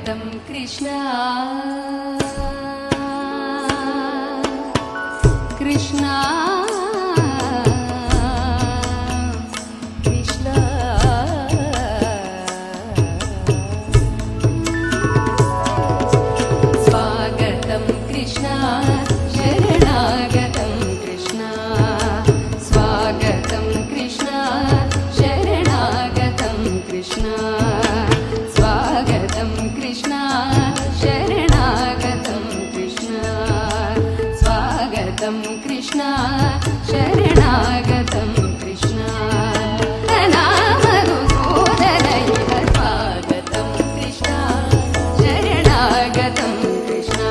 स्वागतं कृष्ण कृष्ण कृष्ण शरणागतं कृष्ण मधुसूदनय स्वागतं कृष्ण शरणागतं कृष्ण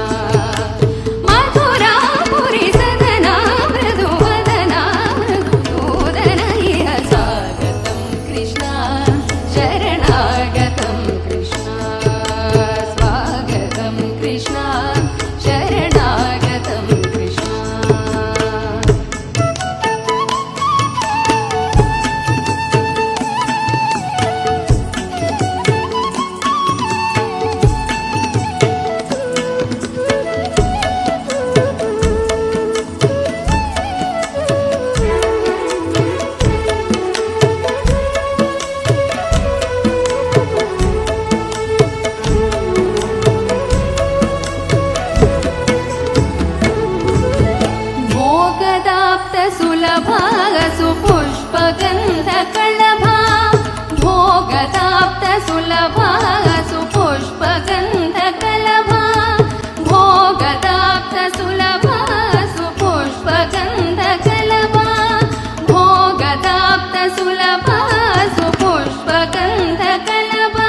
मथुरापुरी सदना मृदुवदना मधुसूदनय स्वागतं कृष्ण शरणागतं कृष्ण स्वागतं कृष्ण शरणागतं सुपुष्पगन्धकलभा भोगदाप्त सुलभा सुपुष्पगन्धकलभा भोगदाप्त सुलभा सुपुष्पगन्धकलभा भोगदाप्त सुलभा सुपुष्पगन्धकलभा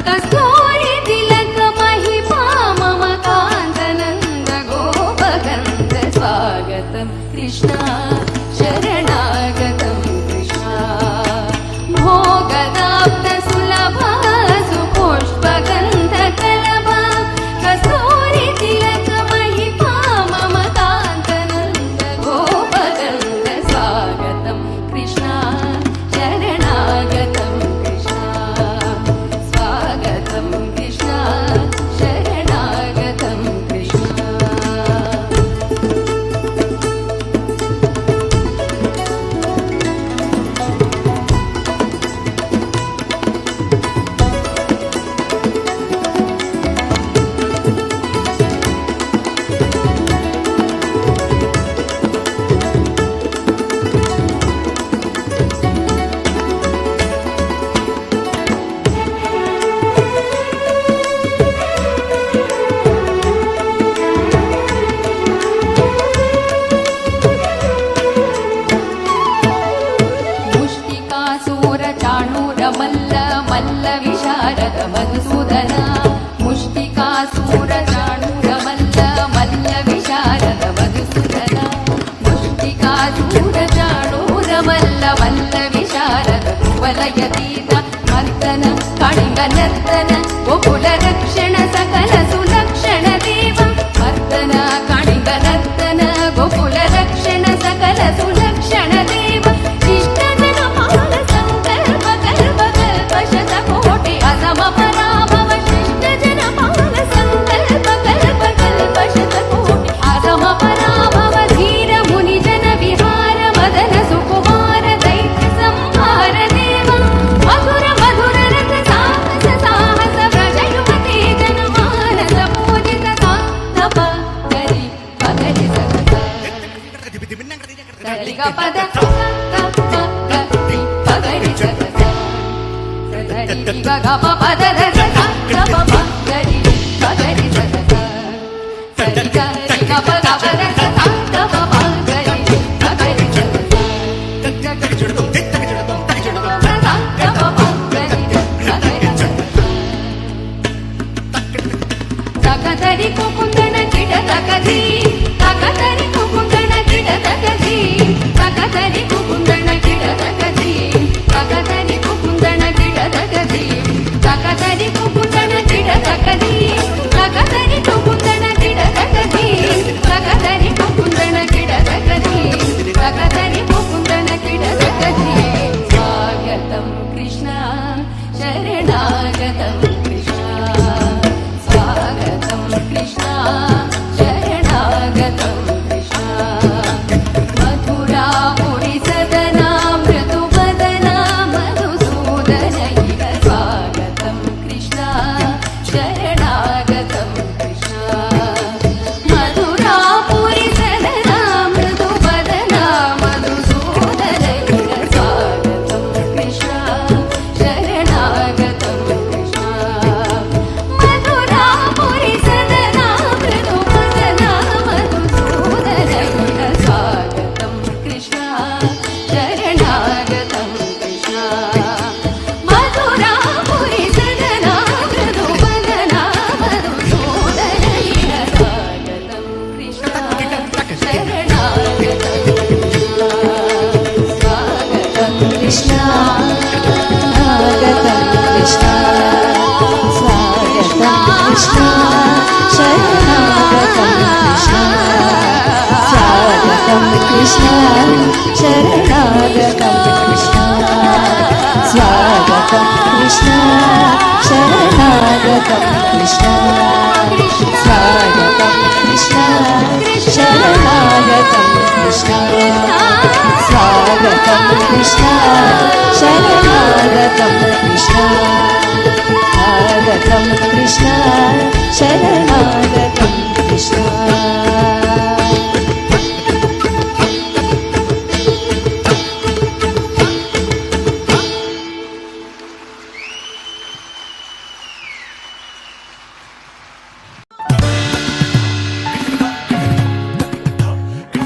कस्तूरी तिलक महिमा मम कान्तनन्द गोपगन्ध स्वागतं कृष्ण शरणागतं कृष्ण भोगदाप्त सुलभा सुपुष्पगन्धकलभा कस्तूरी तिलक महिमा मम कान्तनन्द गोपगन्ध स्वागतं कृष्ण शरणागतं कृष्ण स्वागतं कृष्ण शरणागतं कृष्ण मल्ल विशारद मधुसूदन मुष्टिकासूर चाणूर मल्ल विशारद मधुसूदन मुष्टिकासूर चाणूर मल्ल विशारद कुवलयतीत मर्दन कणिग नर्दन गोकुल रक्षण सकल सुलक्षण देव मर्दन कणिग नर्दन गोकुल रक्षण सकल सुलक्षण देव पद पगरि सगरि गप पद पगरि पगरि सगरि गप गप गप पगरि पगरि तकदरि कुकुंदन किड तकदी तकदरि कुकुंदन किड तकदी तकदरि कुकुंदन किड तकदी तकदरि कुकुंदन किड तकदी तकदरि कुकुंदन किड तकदी तकदरि कुकुंदन किड तकदी तकदरि कुकुंदन किड तकदी तकदरि कुकुंदन किड तकदी स्वागतं कृष्ण शरणागतं कृष्ण కృష్ణ శరణాగతం కృష్ణ స్వాగతం కృష్ణ శరణాగతం కృష్ణ స్వాగతం కృష్ణ శరణాగతం కృష్ణ స్వాగతం కృష్ణ శరణాగతం కృష్ణ స్వాగతం కృష్ణ శరణ